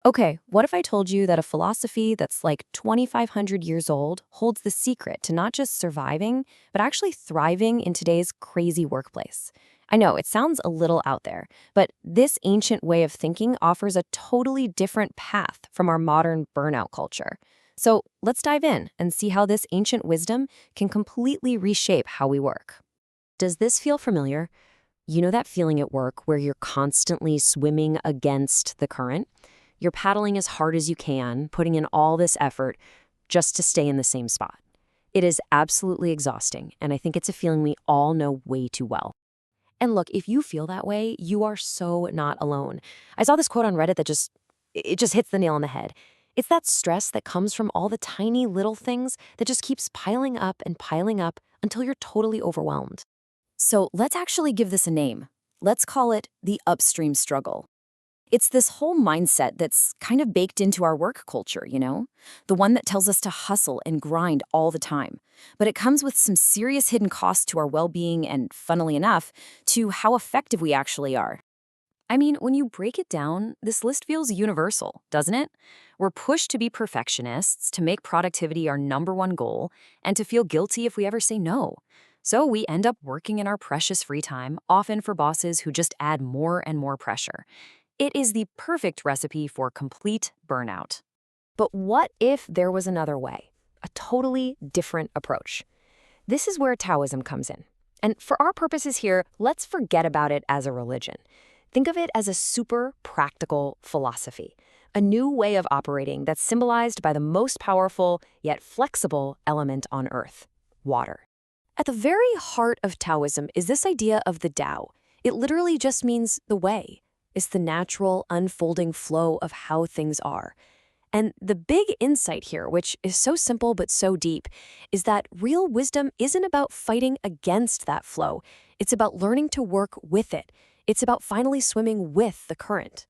Okay, what if I told you that a philosophy that's like 2,500 years old holds the secret to not just surviving, but actually thriving in today's crazy workplace? I know it sounds a little out there, but this ancient way of thinking offers a totally different path from our modern burnout culture. So let's dive in and see how this ancient wisdom can completely reshape how we work. Does this feel familiar? You know that feeling at work where you're constantly swimming against the current? You're paddling as hard as you can, putting in all this effort just to stay in the same spot. It is absolutely exhausting, and I think it's a feeling we all know way too well. And look, if you feel that way, you are so not alone. I saw this quote on Reddit that it just hits the nail on the head. It's that stress that comes from all the tiny little things that just keeps piling up until you're totally overwhelmed. So let's actually give this a name. Let's call it the upstream struggle. It's this whole mindset that's kind of baked into our work culture, you know? The one that tells us to hustle and grind all the time. But it comes with some serious hidden costs to our well-being and, funnily enough, to how effective we actually are. I mean, when you break it down, this list feels universal, doesn't it? We're pushed to be perfectionists, to make productivity our number one goal, and to feel guilty if we ever say no. So we end up working in our precious free time, often for bosses who just add more and more pressure. It is the perfect recipe for complete burnout. But what if there was another way? A totally different approach. This is where Taoism comes in. And for our purposes here, let's forget about it as a religion. Think of it as a super practical philosophy, a new way of operating that's symbolized by the most powerful yet flexible element on Earth: water. At the very heart of Taoism is this idea of the Tao. It literally just means the way. It's the natural, unfolding flow of how things are. And the big insight here, which is so simple but so deep, is that real wisdom isn't about fighting against that flow. It's about learning to work with it. It's about finally swimming with the current.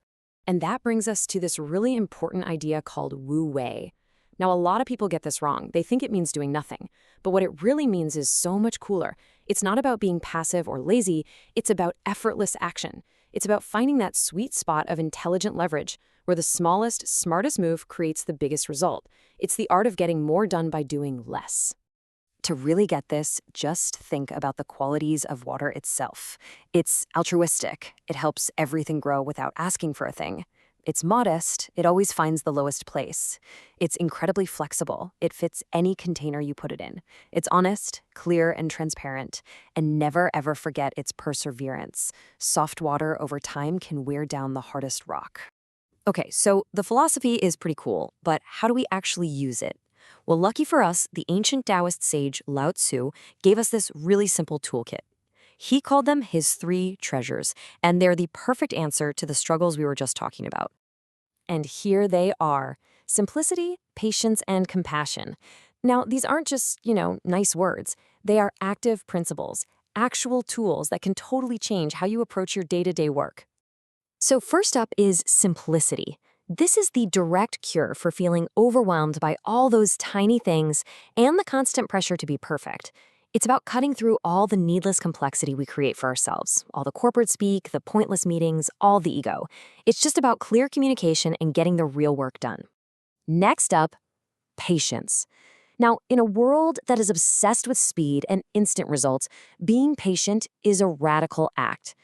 And that brings us to this really important idea called wu wei. Now, a lot of people get this wrong. They think it means doing nothing. But what it really means is so much cooler. It's not about being passive or lazy. It's about effortless action. It's about finding that sweet spot of intelligent leverage, where the smallest, smartest move creates the biggest result. It's the art of getting more done by doing less. To really get this, just think about the qualities of water itself. It's altruistic. It helps everything grow without asking for a thing. It's modest. It always finds the lowest place. It's incredibly flexible. It fits any container you put it in. It's honest, clear, and transparent. And never, ever forget its perseverance. Soft water over time can wear down the hardest rock. Okay, so the philosophy is pretty cool, but how do we actually use it? Well, lucky for us, the ancient Taoist sage Lao Tzu gave us this really simple toolkit. He called them his three treasures, and they're the perfect answer to the struggles we were just talking about. And here they are: simplicity, patience, and compassion. Now, these aren't just, nice words. They are active principles, actual tools that can totally change how you approach your day-to-day work. So first up is simplicity. This is the direct cure for feeling overwhelmed by all those tiny things and the constant pressure to be perfect. It's about cutting through all the needless complexity we create for ourselves, all the corporate speak, the pointless meetings, all the ego. It's just about clear communication and getting the real work done. Next up, patience. Now, in a world that is obsessed with speed and instant results, being patient is a radical act.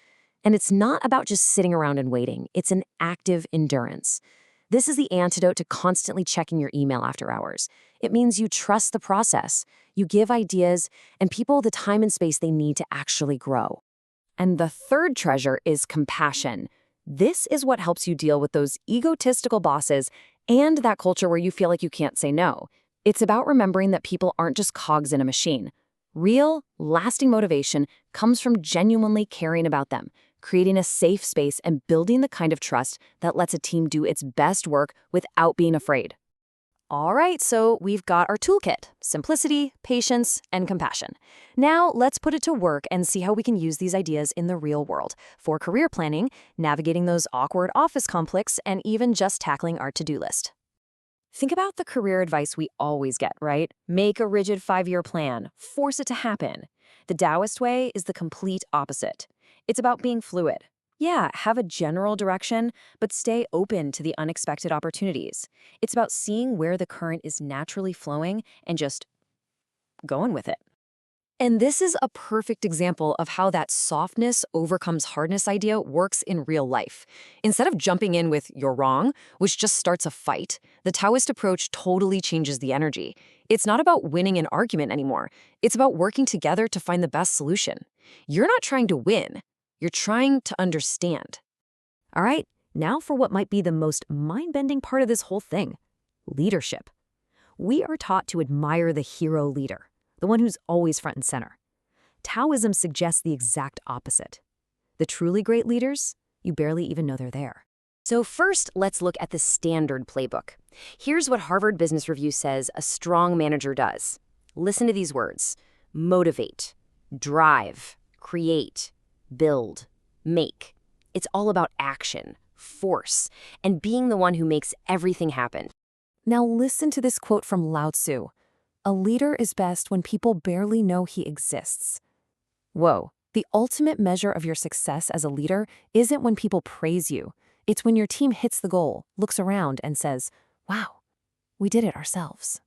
And it's not about just sitting around and waiting. It's an active endurance. This is the antidote to constantly checking your email after hours. It means you trust the process. You give ideas and people the time and space they need to actually grow. And the third treasure is compassion. This is what helps you deal with those egotistical bosses and that culture where you feel like you can't say no. It's about remembering that people aren't just cogs in a machine. Real, lasting motivation comes from genuinely caring about them, creating a safe space and building the kind of trust that lets a team do its best work without being afraid. All right, so we've got our toolkit: simplicity, patience, and compassion. Now let's put it to work and see how we can use these ideas in the real world for career planning, navigating those awkward office conflicts, and even just tackling our to-do list. Think about the career advice we always get, right? Make a rigid 5-year plan. Force it to happen. The Taoist way is the complete opposite. It's about being fluid. Yeah, have a general direction, but stay open to the unexpected opportunities. It's about seeing where the current is naturally flowing and just going with it. And this is a perfect example of how that softness overcomes hardness idea works in real life. Instead of jumping in with "you're wrong," which just starts a fight, the Taoist approach totally changes the energy. It's not about winning an argument anymore. It's about working together to find the best solution. You're not trying to win. You're trying to understand. All right, now for what might be the most mind-bending part of this whole thing: leadership. We are taught to admire the hero leader, the one who's always front and center. Taoism suggests the exact opposite. The truly great leaders, you barely even know they're there. So first, let's look at the standard playbook. Here's what Harvard Business Review says a strong manager does. Listen to these words: motivate, drive, create, build, make. It's all about action, force, and being the one who makes everything happen. Now listen to this quote from Lao Tzu. A leader is best when people barely know he exists. Whoa, the ultimate measure of your success as a leader isn't when people praise you. It's when your team hits the goal, looks around, and says, "Wow, we did it ourselves."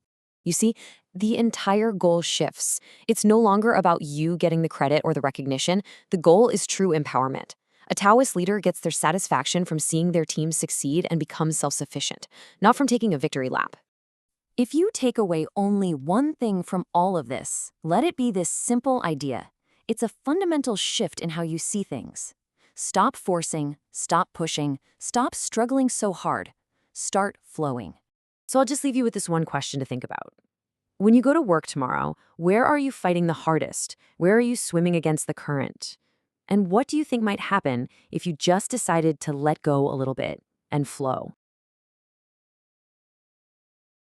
You see, the entire goal shifts. It's no longer about you getting the credit or the recognition. The goal is true empowerment. A Taoist leader gets their satisfaction from seeing their team succeed and become self-sufficient, not from taking a victory lap. If you take away only one thing from all of this, let it be this simple idea. It's a fundamental shift in how you see things. Stop forcing, stop pushing, stop struggling so hard. Start flowing. So I'll just leave you with this one question to think about. When you go to work tomorrow, where are you fighting the hardest? Where are you swimming against the current? And what do you think might happen if you just decided to let go a little bit and flow?